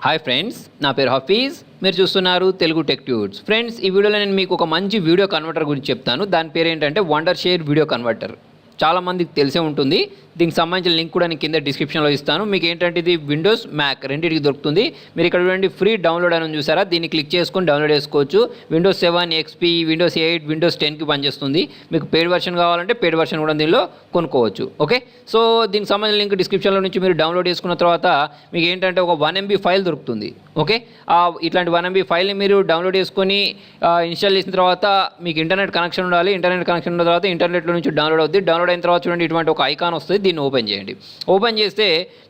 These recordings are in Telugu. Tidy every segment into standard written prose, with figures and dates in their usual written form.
హాయ్ ఫ్రెండ్స్, నా పేరు హఫీజ్. మీరు చూస్తున్నారు తెలుగు టెక్ ట్యూట్స్. ఫ్రెండ్స్, ఈ వీడియోలో నేను మీకు ఒక మంచి వీడియో కన్వర్టర్ గురించి చెప్తాను. దాని పేరు ఏంటంటే వండర్ షేర్ వీడియో కన్వర్టర్. చాలామందికి తెలిసే ఉంటుంది. దీనికి సంబంధించిన లింక్ కూడా నేను కింద డిస్క్రిప్షన్లో ఇస్తాను. మీకు ఏంటంటే ఇది విండోస్, మ్యాక్ రెండింటికి దొరుకుతుంది. మీరు ఇక్కడ చూడండి, ఫ్రీ డౌన్లోడ్ అని చూసారా, దీన్ని క్లిక్ చేసుకొని డౌన్లోడ్ చేసుకోవచ్చు. విండోస్ 7, XP, విండోస్ 8, విండోస్ 10కి పనిచేస్తుంది. మీకు పెయిడ్ వర్షన్ కావాలంటే పెయిడ్ వర్షన్ కూడా దీనిలో కొనుక్కోవచ్చు. ఓకే, సో దీనికి సంబంధించిన లింక్ డిస్క్రిప్షన్లో నుంచి మీరు డౌన్లోడ్ చేసుకున్న తర్వాత మీకు ఏంటంటే ఒక 1 MB ఫైల్ దొరుకుతుంది. ఓకే, ఇట్లాంటి 1 MB ఫైల్ని మీరు డౌన్లోడ్ చేసుకొని ఇన్స్టాల్ చేసిన తర్వాత మీకు ఇంటర్నెట్ కనెక్షన్ ఉండాలి. ఇంటర్నెట్ కనెక్షన్ ఉన్న తర్వాత ఇంటర్నెట్లో నుంచి డౌన్లోడ్ అవుతుంది. డౌన్లోడ్ అయిన తర్వాత చూడండి, ఇటువంటి ఒక ఐకాన్ వస్తుంది. దీన్ని ఓపెన్ చేయండి. ఓపెన్ చేస్తే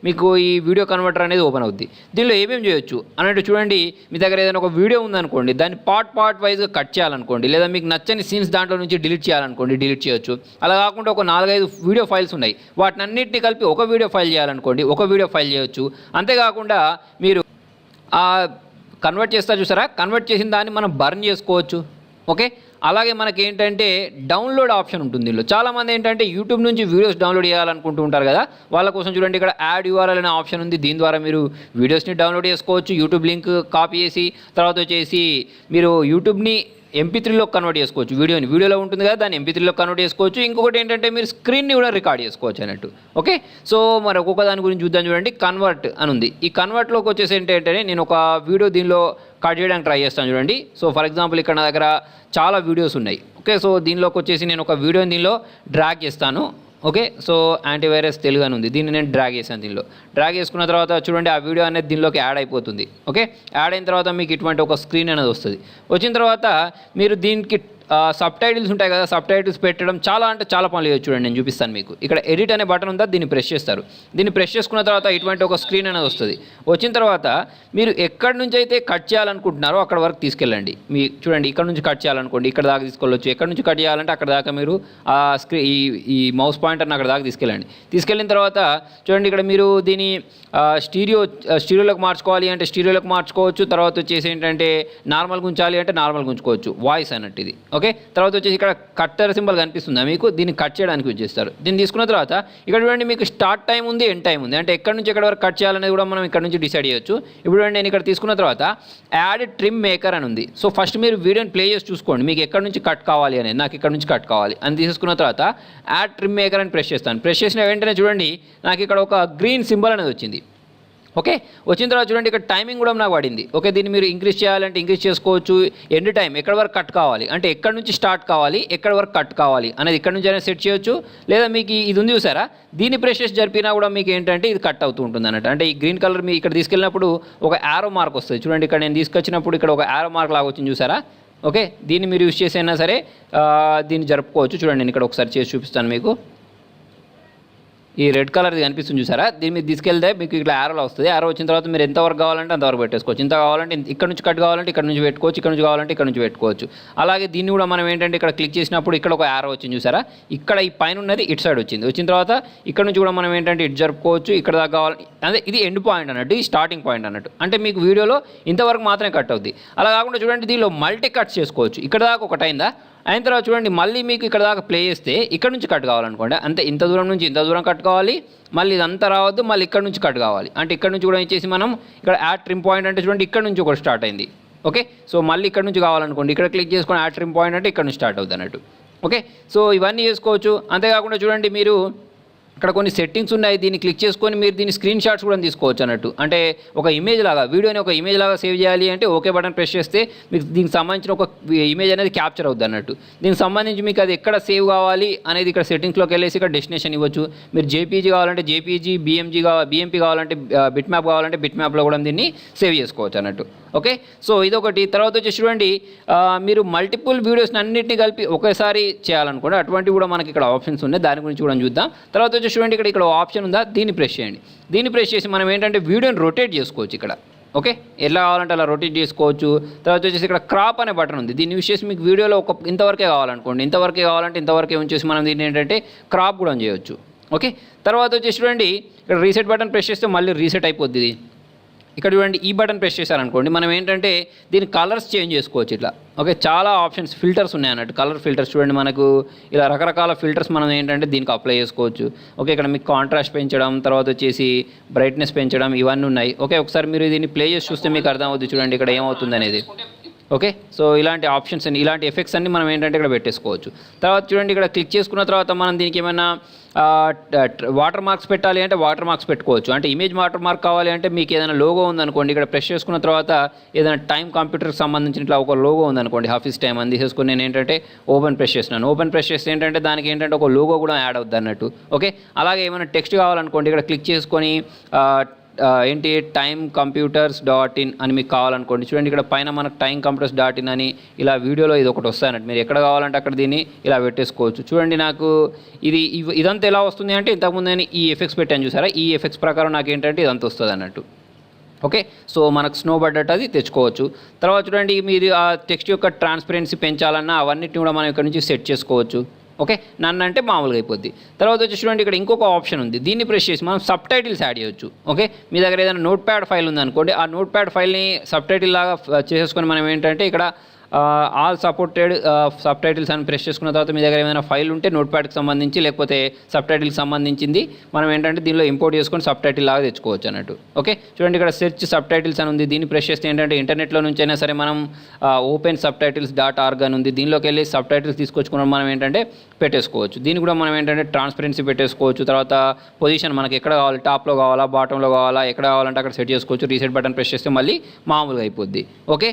మీకు ఈ వీడియో కన్వర్టర్ అనేది ఓపెన్ అవుద్ది. దీనిలో ఏమేమి చేయొచ్చు అన్నట్టు చూడండి. మీ దగ్గర ఏదైనా ఒక వీడియో ఉందనుకోండి, దాన్ని పార్ట్ వైజ్గా కట్ చేయాలనుకోండి, లేదా మీకు నచ్చని సీన్స్ దాంట్లో నుంచి డిలీట్ చేయాలనుకోండి, డిలీట్ చేయొచ్చు. అలా కాకుండా ఒక 4-5 వీడియో ఫైల్స్ ఉన్నాయి, వాటిని అన్నింటినీ కలిపి ఒక వీడియో ఫైల్ చేయాలనుకోండి, ఒక వీడియో ఫైల్ చేయొచ్చు. అంతేకాకుండా మీరు కన్వర్ట్ చేస్తా చూసారా, కన్వర్ట్ చేసిన దాన్ని మనం బర్న్ చేసుకోవచ్చు. ఓకే, అలాగే మనకి ఏంటంటే డౌన్లోడ్ ఆప్షన్ ఉంటుంది దీనిలో. చాలామంది ఏంటంటే యూట్యూబ్ నుంచి వీడియోస్ డౌన్లోడ్ చేయాలనుకుంటూ ఉంటారు కదా, వాళ్ళ కోసం చూడండి, ఇక్కడ యాడ్ URL అనే ఆప్షన్ ఉంది. దీని ద్వారా మీరు వీడియోస్ని డౌన్లోడ్ చేసుకోవచ్చు. యూట్యూబ్ లింక్ కాపీ చేసి తర్వాత వచ్చేసి మీరు యూట్యూబ్ని MP3లో కన్వర్ట్ చేసుకోవచ్చు. వీడియోలో ఉంటుంది కదా, దాన్ని MP3లో కన్వర్ట్ చేసుకోవచ్చు. ఇంకొకటి ఏంటంటే మీరు స్క్రీన్ని కూడా రికార్డ్ చేసుకోవచ్చు అన్నట్టు. ఓకే, సో మరి ఒక్కొక్క దాని గురించి చూద్దాం. చూడండి, కన్వర్ట్ అని ఉంది. ఈ కన్వర్ట్లోకి వచ్చేసి ఏంటంటే నేను ఒక వీడియో దీనిలో కట్ చేయడానికి ట్రై చేస్తాను. చూడండి, సో ఫర్ ఎగ్జాంపుల్ ఇక్కడ నా దగ్గర చాలా వీడియోస్ ఉన్నాయి. ఓకే, సో దీనిలోకి వచ్చేసి నేను ఒక వీడియోని దీనిలో డ్రాగ్ చేస్తాను. ఓకే, సో యాంటీవైరస్ తెలుగు అని ఉంది, దీన్ని నేను డ్రాగ్ చేశాను. దీనిలో డ్రాగ్ చేసుకున్న తర్వాత చూడండి, ఆ వీడియో అనేది దీనిలోకి యాడ్ అయిపోతుంది. ఓకే, యాడ్ అయిన తర్వాత మీకు ఇటువంటి ఒక స్క్రీన్ అనేది వస్తుంది. వచ్చిన తర్వాత మీరు దీనికి సబ్ టైటిల్స్ ఉంటాయి కదా, సబ్ టైటిల్స్ పెట్టడం చాలా అంటే చాలా పనులు చేయొచ్చు. చూడండి, నేను చూపిస్తాను మీకు. ఇక్కడ ఎడిట్ అనే బటన్ ఉందా, దీన్ని ప్రెస్ చేస్తారు. దీన్ని ప్రెస్ చేసుకున్న తర్వాత ఇటువంటి ఒక స్క్రీన్ అనేది వస్తుంది. వచ్చిన తర్వాత మీరు ఎక్కడి నుంచి అయితే కట్ చేయాలనుకుంటున్నారో అక్కడ వరకు తీసుకెళ్ళండి. మీ చూడండి, ఇక్కడ నుంచి కట్ చేయాలనుకోండి, ఇక్కడ దాకా తీసుకెళ్ళొచ్చు. ఎక్కడి నుంచి కట్ చేయాలంటే అక్కడ దాకా మీరు ఆ ఈ మౌస్ పాయింటర్ని అక్కడ దాకా తీసుకెళ్ళండి. తీసుకెళ్ళిన తర్వాత చూడండి, ఇక్కడ మీరు దీని స్టీరియోలోకి మార్చుకోవాలి అంటే స్టీరియోలోకి మార్చుకోవచ్చు. తర్వాత వచ్చేసి ఏంటంటే నార్మల్గా ఉంచాలి అంటే నార్మల్గా ఉంచుకోవచ్చు. వాయిస్ అన్నట్టు ఇది. ఓకే, తర్వాత వచ్చేసి ఇక్కడ కట్టర్ సింబల్ కనిపిస్తుందా మీకు, దీన్ని కట్ చేయడానికి యూజ్ చేస్తారు. దీన్ని తీసుకున్న తర్వాత ఇక్కడ చూడండి, మీకు స్టార్ట్ టైం ఉంది, ఎండ్ టైం ఉంది. అంటే ఎక్కడి నుంచి ఎక్కడ వరకు కట్ చేయాలనేది కూడా మనం ఇక్కడ నుంచి డిసైడ్ చేయొచ్చు. ఇప్పుడు నేను ఇక్కడ తీసుకున్న తర్వాత యాడ్ ట్రిమ్ మేకర్ అని ఉంది. సో ఫస్ట్ మీరు వీడియోని ప్లే చేసి చూసుకోండి, మీకు ఎక్కడి నుంచి కట్ కావాలి అనేది. నాకు ఇక్కడ నుంచి కట్ కావాలి అని తీసుకున్న తర్వాత యాడ్ ట్రిమ్ మేకర్ అని ప్రెస్ చేస్తాను. ప్రెస్ చేసిన వెంటనే చూడండి, నాకు ఇక్కడ ఒక గ్రీన్ సింబల్ అనేది వచ్చింది. ఓకే, వచ్చిన తర్వాత చూడండి, ఇక్కడ టైమింగ్ కూడా నాకు పడింది. ఓకే, దీన్ని మీరు ఇంక్రీజ్ చేయాలంటే ఇంక్రీజ్ చేసుకోవచ్చు. ఎండ్ టైం ఎక్కడ వరకు కట్ కావాలి అంటే ఎక్కడ నుంచి స్టార్ట్ కావాలి, ఎక్కడ వరకు కట్ కావాలి అనేది ఇక్కడ నుంచి అయినా సెట్ చేయొచ్చు. లేదా మీకు ఇది ఉంది చూసారా, దీన్ని ప్రెస్ చేసి జరిపినా కూడా మీకు ఏంటంటే ఇది కట్ అవుతూ ఉంటుంది అన్నట్టు. అంటే ఈ గ్రీన్ కలర్ మీ ఇక్కడ తీసుకెళ్ళినప్పుడు ఒక యారో మార్క్ వస్తుంది. చూడండి, ఇక్కడ నేను తీసుకొచ్చినప్పుడు ఇక్కడ ఒక యారో మార్క్ లాగా వచ్చింది చూసారా. ఓకే, దీన్ని మీరు యూజ్ చేసి అయినా సరే దీన్ని జరుపుకోవచ్చు. చూడండి, నేను ఇక్కడ ఒకసారి చేసి చూపిస్తాను మీకు. ఈ రెడ్ కలర్ది కనిపిస్తుంది చూసారా, దీని మీద తీసుకెళ్తే మీకు ఇట్లా యారోలో వస్తుంది. యారో వచ్చిన తర్వాత మీరు ఎంతవరకు కావాలంటే అంతవరకు పెట్టేసుకోవచ్చు. ఇంత కావాలంటే ఇక్కడ నుంచి కట్ కావాలంటే ఇక్కడ నుంచి పెట్టుకోవచ్చు, ఇక్కడ నుంచి కావాలంటే ఇక్కడ నుంచి పెట్టుకోవచ్చు. అలాగే దీన్ని కూడా మనం ఏంటంటే ఇక్కడ క్లిక్ చేసినప్పుడు ఇక్కడ ఒక యారో వచ్చింది చూసారా, ఇక్కడ ఈ పైన ఉన్నది ఇటు సైడ్ వచ్చింది. వచ్చిన తర్వాత ఇక్కడ నుంచి కూడా మనం ఏంటంటే ఇటు జరుపుకోవచ్చు. ఇక్కడ దాకా కావాలి అదే ఇది ఎండ్ పాయింట్ అన్నట్టు, ఈ స్టార్టింగ్ పాయింట్ అన్నట్టు. అంటే మీకు వీడియోలో ఇంతవరకు మాత్రమే కట్ అవుద్ది. అలా కాకుండా చూడండి, దీనిలో మల్టీ కట్స్ చేసుకోవచ్చు. ఇక్కడ దాకా ఒకటి అయిందా, అయిన తర్వాత చూడండి, మళ్ళీ మీకు ఇక్కడ దాకా ప్లే చేస్తే ఇక్కడ నుంచి కట్ కావాలనుకోండి, అంతే ఇంత దూరం నుంచి ఇంత దూరం కట్ కావాలి. మళ్ళీ ఇదంతా రావద్దు, మళ్ళీ ఇక్కడ నుంచి కట్ కావాలి. అంటే ఇక్కడ నుంచి కూడా ఇచ్చేసి మనం ఇక్కడ యాడ్ ట్రిమ్ పాయింట్ అంటే చూడండి, ఇక్కడ నుంచి ఒకటి స్టార్ట్ అయింది. ఓకే, సో మళ్ళీ ఇక్కడ నుంచి కావాలనుకోండి, ఇక్కడ క్లిక్ చేసుకొని యాడ్ ట్రిమ్ పాయింట్ అంటే ఇక్కడ నుంచి స్టార్ట్ అవుతుంది అన్నట్టు. ఓకే, సో ఇవన్నీ చేసుకోవచ్చు. అంతేకాకుండా చూడండి, మీరు ఇక్కడ కొన్ని సెట్టింగ్స్ ఉన్నాయి. దీన్ని క్లిక్ చేసుకొని మీరు దీన్ని స్క్రీన్ షాట్స్ కూడా తీసుకోవచ్చు అన్నట్టు. అంటే ఒక ఇమేజ్ లాగా, వీడియోని ఒక ఇమేజ్ లాగా సేవ్ చేయాలి అంటే ఓకే బటన్ ప్రెస్ చేస్తే మీకు దీనికి సంబంధించిన ఒక ఇమేజ్ అనేది క్యాప్చర్ అవుద్ది అన్నట్టు. దీనికి సంబంధించి మీకు అది ఎక్కడ సేవ్ కావాలి అనేది ఇక్కడ సెట్టింగ్స్లోకి వెళ్ళేసి ఇక్కడ డెస్టినేషన్ ఇవ్వచ్చు. మీరు JPG కావాలంటే JPG, BMP కావాలంటే బిట్ మ్యాప్ కావాలంటే బిట్ మ్యాప్లో కూడా దీన్ని సేవ్ చేసుకోవచ్చు అన్నట్టు. ఓకే, సో ఇదొకటి. తర్వాత వచ్చేసి చూడండి, మీరు మల్టిపుల్ వీడియోస్ని అన్నింటినీ కలిపి ఒకేసారి చేయాలనుకోండి, అటువంటివి కూడా మనకి ఇక్కడ ఆప్షన్స్ ఉన్నాయి. దాని గురించి కూడా చూద్దాం. తర్వాత వచ్చేసి చూడండి, ఇక్కడ ఆప్షన్ ఉందా, దీన్ని ప్రెస్ చేయండి. దీన్ని ప్రెస్ చేసి మనం ఏంటంటే వీడియోని రొటేట్ చేసుకోవచ్చు ఇక్కడ. ఓకే, ఎలా కావాలంటే అలా రొటేట్ చేసుకోవచ్చు. తర్వాత వచ్చేసి ఇక్కడ క్రాప్ అనే బటన్ ఉంది. దీన్ని యూజ్ చేసి మీకు వీడియోలో ఇంతవరకే కావాలనుకోండి, ఇంతవరకే కావాలంటే ఇంతవరకే ఉంచేసి మనం దీన్ని ఏంటంటే క్రాప్ కూడా చేయొచ్చు. ఓకే, తర్వాత వచ్చేసి చూడండి, ఇక్కడ రీసెట్ బటన్ ప్రెస్ చేస్తే మళ్ళీ రీసెట్ అయిపోద్ది. ఇక్కడ చూడండి ఈ బటన్ ప్రెస్ చేశారనుకోండి మనం ఏంటంటే దీని కలర్స్ చేంజ్ చేసుకోవచ్చు ఇట్లా. ఓకే, చాలా ఆప్షన్స్ ఫిల్టర్స్ ఉన్నాయి అన్నట్టు. కలర్ ఫిల్టర్స్ చూడండి, మనకు ఇలా రకరకాల ఫిల్టర్స్ మనం ఏంటంటే దీనికి అప్లై చేసుకోవచ్చు. ఓకే, ఇక్కడ మీకు కాంట్రాస్ట్ పెంచడం, తర్వాత వచ్చేసి బ్రైట్నెస్ పెంచడం, ఇవన్నీ ఉన్నాయి. ఓకే, ఒకసారి మీరు దీన్ని ప్లే చేసి చూస్తే మీకు అర్థం అవుతుంది. చూడండి ఇక్కడ ఏమవుతుంది అనేది. ఓకే, సో ఇలాంటి ఆప్షన్స్ అన్ని, ఇలాంటి ఎఫెక్ట్స్ అన్ని మనం ఏంటంటే ఇక్కడ పెట్టేసుకోవచ్చు. తర్వాత చూడండి ఇక్కడ క్లిక్ చేసుకున్న తర్వాత మనం దీనికి ఏమైనా వాటర్ మార్క్స్ పెట్టాలి అంటే వాటర్ మార్క్స్ పెట్టుకోవచ్చు. అంటే ఇమేజ్ వాటర్ మార్క్ కావాలి అంటే మీకు ఏదైనా లోగో ఉందనుకోండి, ఇక్కడ ప్రెస్ చేసుకున్న తర్వాత ఏదైనా టైం కంప్యూటర్కి సంబంధించిన ఇట్లా ఒక లోగో ఉందనుకోండి, ఆఫీస్ టైం అని తీసేసుకొని నేను ఏంటంటే ఓపెన్ ప్రెస్ చేస్తున్నాను. ఓపెన్ ప్రెస్ చేస్తే ఏంటంటే దానికి ఏంటంటే ఒక లోగో కూడా యాడ్ అవుతుంది అన్నట్టు. ఓకే, అలాగే ఏమైనా టెక్స్ట్ కావాలనుకోండి, ఇక్కడ క్లిక్ చేసుకొని ఏంటి టైమ్ కంప్యూటర్స్ డాట్ ఇన్ అని మీకు కావాలనుకోండి. చూడండి ఇక్కడ పైన మనకు టైమ్ కంప్యూటర్స్ డాట్ ఇన్ అని ఇలా వీడియోలో ఇది ఒకటి వస్తాయన్నట్టు. మీరు ఎక్కడ కావాలంటే అక్కడ దీన్ని ఇలా పెట్టేసుకోవచ్చు. చూడండి నాకు ఇదంతా ఎలా వస్తుంది అంటే ఇంతకుముందు నేను ఈ ఎఫెక్ట్స్ పెట్టాను చూసారా, ఈ ఎఫెక్ట్స్ ప్రకారం నాకు ఏంటంటే ఇదంతా వస్తుంది అన్నట్టు. ఓకే, సో మనకు స్నో పడ్డట్టు అది తెచ్చుకోవచ్చు. తర్వాత చూడండి మీరు ఆ టెక్స్ట్ యొక్క ట్రాన్స్పరెన్సీ పెంచాలన్నా అవన్నిటిని కూడా మనం ఇక్కడ నుంచి సెట్ చేసుకోవచ్చు. ఓకే, నన్ను అంటే మామూలుగా అయిపోద్ది. తర్వాత వచ్చి చూడండి ఇక్కడ ఇంకొక ఆప్షన్ ఉంది, దీన్ని ప్రెస్ చేసి మనం సబ్ టైటిల్స్ యాడ్ చేయొచ్చు. ఓకే, మీ దగ్గర ఏదైనా నోట్ ప్యాడ్ ఫైల్ ఉందనుకోండి, ఆ నోట్ ప్యాడ్ ఫైల్ని సబ్ టైటిల్ లాగా చేసేసుకొని మనం ఏంటంటే ఇక్కడ ఆల్ సపోర్టెడ్ సబ్ టైటిల్స్ అని ప్రెస్ చేసుకున్న తర్వాత మీ దగ్గర ఏమైనా ఫైల్ ఉంటే నోట్ ప్యాడ్కి సంబంధించి లేకపోతే సబ్ టైటిల్కి సంబంధించింది మనం ఏంటంటే దీనిలో ఇంపోర్ట్ చేసుకొని సబ్ టైటిల్ లాగా తెచ్చుకోవచ్చు అన్నట్టు. ఓకే, చూడండి ఇక్కడ సెర్చ్ సబ్ టైటిల్స్ అని ఉంది, దీన్ని ప్రెస్ చేస్తే ఏంటంటే ఇంటర్నెట్లో నుంచి అయినా సరే మనం ఓపెన్ సబ్ టైటిల్స్ .org అని ఉంది, దీనిలోకి వెళ్ళి సబ్ టైటిల్స్ తీసుకొచ్చుకుని మనం ఏంటంటే పెట్టేసుకోవచ్చు. దీన్ని కూడా మనం ఏంటంటే ట్రాన్స్పరెన్సీ పెట్టేసుకోవచ్చు. తర్వాత పొజిషన్ మనకి ఎక్కడ కావాలి, టాప్లో కావాలా బాటంలో కావాలా, ఎక్కడ కావాలంటే అక్కడ సెట్ చేసుకోవచ్చు. రీసెట్ బటన్ ప్రెస్ చేస్తే మళ్ళీ మామూలుగా అయిపోద్ది. ఓకే,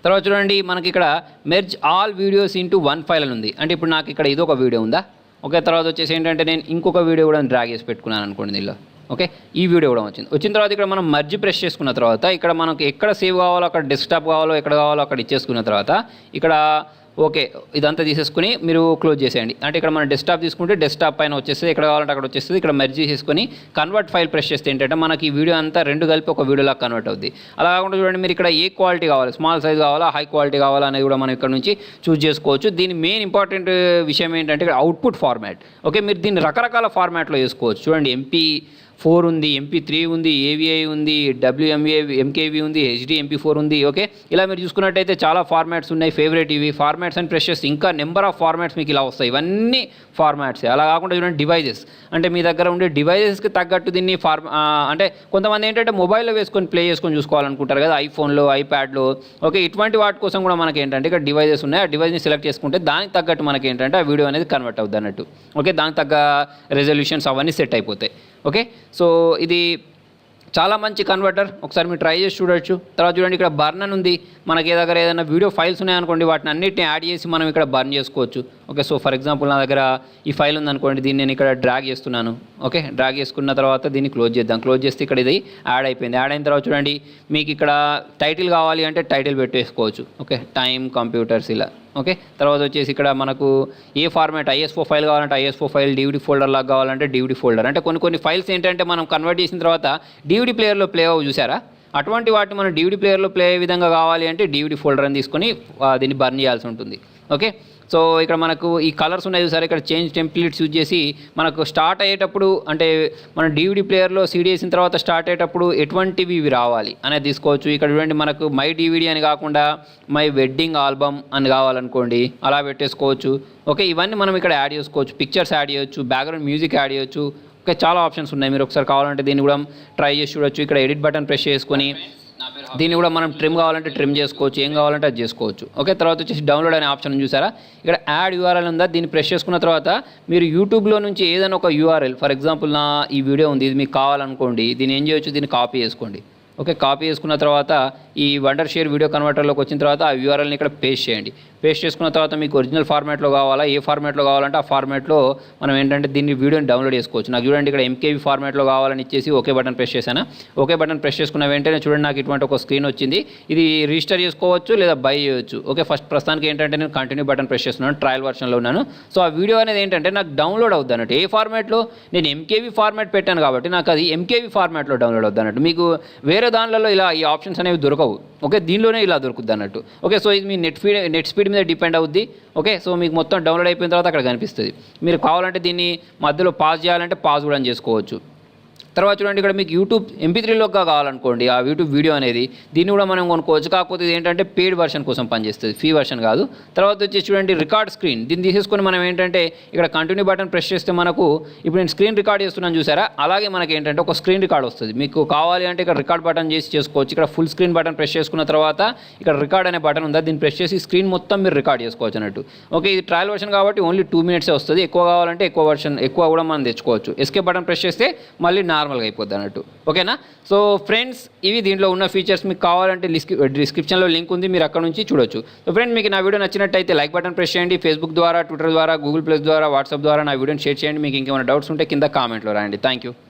తర్వాత చూడండి మనకి ఇక్కడ merge all videos into one file అని ఉంది. అంటే ఇప్పుడు నాకు ఇక్కడ ఇదొక వీడియో ఉందా. ఓకే, తర్వాత వచ్చేసి ఏంటంటే నేను ఇంకొక వీడియో కూడా డ్రాగ్ చేసి పెట్టుకున్నాను అనుకోండి దీనిలో. ఓకే, ఈ వీడియో కూడా వచ్చిన తర్వాత ఇక్కడ మనం మర్జ్ ప్రెస్ చేసుకున్న తర్వాత ఇక్కడ మనకు ఎక్కడ సేవ్ కావాలో అక్కడ డెస్క్టాప్ కావాలో ఎక్కడ కావాలో అక్కడ ఇచ్చేసుకున్న తర్వాత ఇక్కడ ఓకే ఇదంతా తీసేసుకుని మీరు క్లోజ్ చేసేయండి. అంటే ఇక్కడ మనం డెస్క్టాప్ తీసుకుంటే డెస్క్టాప్ పైన వచ్చేస్తుంది, ఎక్కడ కావాలంటే అక్కడ వచ్చేస్తుంది. ఇక్కడ మెర్జ్ చేసేసుకొని కన్వర్ట్ ఫైల్ ప్రెస్ చేస్తే ఏంటంటే మనకి ఈ వీడియో అంతా రెండు కలిపి ఒక వీడియోలా కన్వర్ట్ అవుద్ది. అలా కాకుండా చూడండి మీరు ఇక్కడ ఏ క్వాలిటీ కావాలి, స్మాల్ సైజ్ కావాలా హై క్వాలిటీ కావాలా అనేది కూడా మనం ఇక్కడ నుంచి చూస్ చేసుకోవచ్చు. దీని మెయిన్ ఇంపార్టెంట్ విషయం ఏంటంటే ఇక్కడ అవుట్పుట్ ఫార్మాట్. ఓకే, మీరు దీన్ని రకరకాల ఫార్మాట్లో చేసుకోవచ్చు. చూడండి MP4 ఉంది, MP3 ఉంది, AVI ఉంది, MKV ఉంది, HD MP4 ఉంది. ఓకే, ఇలా మీరు చూసుకున్నట్టయితే చాలా ఫార్మాట్స్ ఉన్నాయి. ఫేవరెట్ ఇవి ఫార్మాట్స్ అని ప్రెస్ చేస్తే ఇంకా నెంబర్ ఆఫ్ ఫార్మాట్స్ మీకు ఇలా వస్తాయి. ఇవన్నీ ఫార్మాట్స్. అలా కాకుండా చూడండి డివైజెస్, అంటే మీ దగ్గర ఉండే డివైజెస్కి తగ్గట్టు దీన్ని అంటే కొంతమంది ఏంటంటే మొబైల్లో వేసుకొని ప్లే చేసుకొని చూసుకోవాలనుకుంటారు కదా, ఐఫోన్లో ఐప్యాడ్లో. ఓకే, ఇటువంటి వాటి కోసం కూడా మనకి ఏంటంటే ఇక్కడ డివైజెస్ ఉన్నాయి. ఆ డివైస్ని సెలెక్ట్ చేసుకుంటే దానికి తగ్గట్టు మనకి ఏంటంటే ఆ వీడియో అనేది కన్వర్ట్ అవుతుంది అన్నట్టు. ఓకే, దానికి తగ్గ రెజల్యూషన్స్ అవన్నీ సెట్ అయిపోతాయి. ఓకే, సో ఇది చాలా మంచి కన్వర్టర్, ఒకసారి మీరు ట్రై చేసి చూడొచ్చు. తర్వాత చూడండి ఇక్కడ బర్న్ అని ఉంది. మనకి దగ్గర ఏదైనా వీడియో ఫైల్స్ ఉన్నాయనుకోండి, వాటిని అన్నిటిని యాడ్ చేసి మనం ఇక్కడ బర్న్ చేసుకోవచ్చు. ఓకే, సో ఫర్ ఎగ్జాంపుల్ నా దగ్గర ఈ ఫైల్ ఉందనుకోండి, దీన్ని నేను ఇక్కడ డ్రాగ్ చేస్తున్నాను. ఓకే, డ్రాగ్ చేసుకున్న తర్వాత దీన్ని క్లోజ్ చేద్దాం. క్లోజ్ చేస్తే ఇక్కడ ఇది యాడ్ అయిపోయింది. యాడ్ అయిన తర్వాత చూడండి మీకు ఇక్కడ టైటిల్ కావాలి అంటే టైటిల్ పెట్టేసుకోవచ్చు. ఓకే, టైమ్ కంప్యూటర్స్ ఇలా. ఓకే, తర్వాత వచ్చేసి ఇక్కడ మనకు ఏ ఫార్మాట్ ISO ఫైల్ కావాలంటే ISO ఫైల్, DVD ఫోల్డర్ లాగా కావాలంటే DVD ఫోల్డర్. అంటే కొన్ని ఫైల్స్ ఏంటంటే మనం కన్వర్ట్ చేసిన తర్వాత DVD ప్లేయర్లో ప్లే అవ్వ చూసారా, అటువంటి వాటిని మనం DVD ప్లేయర్లో ప్లే అయ్యే విధంగా కావాలి అంటే DVD ఫోల్డర్ అని తీసుకొని దీన్ని బర్న్ చేయాల్సి ఉంటుంది. ఓకే, సో ఇక్కడ మనకు ఈ కలర్స్ ఉన్నాయి చూసారా, ఇక్కడ చేంజ్ టెంప్లెట్స్ యూజ్ చేసి మనకు స్టార్ట్ అయ్యేటప్పుడు అంటే మన DVD ప్లేయర్లో CD వేసిన తర్వాత స్టార్ట్ అయ్యేటప్పుడు ఎటువంటివి ఇవి రావాలి అనేది తీసుకోవచ్చు. ఇక్కడ చూడండి మనకు మై DVD అని కాకుండా మై వెడ్డింగ్ ఆల్బమ్ అని కావాలనుకోండి, అలా పెట్టేసుకోవచ్చు. ఓకే, ఇవన్నీ మనం ఇక్కడ యాడ్ చేసుకోవచ్చు. పిక్చర్స్ యాడ్ చేయొచ్చు, బ్యాక్గ్రౌండ్ మ్యూజిక్ యాడ్ చేయొచ్చు. ఓకే, చాలా ఆప్షన్స్ ఉన్నాయి. మీరు ఒకసారి కావాలంటే దీన్ని కూడా ట్రై చేసి చూడొచ్చు. ఇక్కడ ఎడిట్ బటన్ ప్రెస్ చేసుకొని దీన్ని కూడా మనం ట్రిమ్ కావాలంటే ట్రిమ్ చేసుకోవచ్చు, ఏం కావాలంటే అది చేసుకోవచ్చు. ఓకే, తర్వాత వచ్చేసి డౌన్లోడ్ అనే ఆప్షన్ చూసారా, ఇక్కడ యాడ్ URL ఉందా, దీన్ని ప్రెస్ చేసుకున్న తర్వాత మీరు యూట్యూబ్లో నుంచి ఏదైనా ఒక URL, ఫర్ ఎగ్జాంపుల్ నా ఈ వీడియో ఉంది, ఇది మీకు కావాలనుకోండి, దీన్ని ఏం చేయొచ్చు, దీన్ని కాపీ చేసుకోండి. ఓకే, కాపీ చేసుకున్న తర్వాత ఈ వండర్ షేర్ వీడియో కన్వర్టర్లోకి వచ్చిన తర్వాత ఆ URLని ఇక్కడ పేస్ట్ చేయండి. పేస్ట్ చేసుకున్న తర్వాత మీకు ఒరిజినల్ ఫార్మాట్లో కావాలా, ఏ ఫార్మాట్లో కావాలంటే ఆ ఫార్మాట్లో మనం ఏంటంటే దీన్ని వీడియోని డౌన్లోడ్ చేసుకోవచ్చు. నాకు చూడండి ఇక్కడ MKV ఫార్మాట్లో కావాలని ఇచ్చేసి ఓకే బటన్ ప్రెస్ చేశాను. ఓకే బటన్ ప్రెస్ చేసుకున్న వెంటనే చూడండి నాకు ఇటువంటి ఒక స్క్రీన్ వచ్చింది. ఇది రిజిస్టర్ చేసుకోవచ్చు లేదా బై చేయొచ్చు. ఓకే, ఫస్ట్ ప్రస్తుతానికి ఏంటంటే నేను కంటిన్యూ బటన్ ప్రెస్ చేస్తున్నాను, ట్రయల్ వర్షన్లో ఉన్నాను. సో ఆ వీడియో అనేది ఏంటంటే నాకు డౌన్లోడ్ అవుద్ది అన్నట్టు. ఏ ఫార్మాట్లో నేను MKV ఫార్మాట్ పెట్టాను కాబట్టి నాకు అది MKV ఫార్మాట్లో డౌన్లోడ్ అవుద్ది అన్నట్టు. మీకు వేరే దానిలలో ఇలా ఈ ఆప్షన్స్ అనేవి దొరకవు. ఓకే, దీనిలోనే ఇలా దొరుకుద్ది అన్నట్టు. ఓకే, సో ఇది మీ నెట్ స్పీడ్ మీద డిపెండ్ అవుద్ది. ఓకే, సో మీకు మొత్తం డౌన్లోడ్ అయిపోయిన తర్వాత అక్కడ కనిపిస్తుంది. మీరు కావాలంటే దీన్ని మధ్యలో పాజ్ చేయాలంటే పాజ్ కూడా చేసుకోవచ్చు. తర్వాత చూడండి ఇక్కడ మీకు యూట్యూబ్ MP3లోగా కావాలనుకోండి ఆ యూట్యూబ్ వీడియో అనేది, దీన్ని కూడా మనం కొనుక్కోవచ్చు. కాకపోతే ఇది ఏంటంటే పెయిడ్ వర్షన్ కోసం పనిచేస్తుంది, ఫ్రీ వర్షన్ కాదు. తర్వాత వచ్చి చూడండి రికార్డ్ స్క్రీన్, దీన్ని తీసేసుకొని మనం ఏంటంటే ఇక్కడ కంటిన్యూ బటన్ ప్రెస్ చేస్తే మనకు ఇప్పుడు నేను స్క్రీన్ రికార్డ్ చేస్తున్నాను చూసారా, అలాగే మనకి ఏంటంటే ఒక స్క్రీన్ రికార్డ్ వస్తుంది. మీకు కావాలి అంటే ఇక్కడ రికార్డ్ బటన్ చేసి చేసుకోవచ్చు. ఇక్కడ ఫుల్ స్క్రీన్ బటన్ ప్రెస్ చేసుకున్న తర్వాత ఇక్కడ రికార్డ్ అనే బటన్ ఉందా, దీన్ని ప్రెస్ చేసి స్క్రీన్ మొత్తం మీరు రికార్డ్ చేసుకోవచ్చు అన్నట్టు. ఓకే, ఇది ట్రయల్ వర్షన్ కాబట్టి ఓన్లీ 2 minutes వస్తుంది. ఎక్కువ కావాలంటే ఎక్కువ కూడా మనం తెచ్చుకోవచ్చు. ఎస్కేప్ బటన్ ప్రెస్ చేస్తే మళ్ళీ నార్మల్గా అయిపోద్ది అన్నట్టు. ఓకేనా? సో ఫ్రెండ్స్, ఇవి దీంట్లో ఉన్న ఫీచర్స్. మీకు కావాలంటే డిస్క్రిప్షన్లో లింక్ ఉంది, మీరు అక్కడ నుంచి చూడొచ్చు. సో ఫ్రెండ్స్, మీకు నా వీడియో నచ్చినట్టయితే లైక్ బటన్ ప్రెస్ చేయండి. ఫేస్బుక్ ద్వారా, ట్విట్టర్ ద్వారా, గూగుల్ ప్లస్ ద్వారా, వాట్సాప్ ద్వారా నా వీడియోని షేర్ చేయండి. మీకు ఇంకేమైనా డౌట్స్ ఉంటే కింద కామెంట్లో రాయండి. Thank you.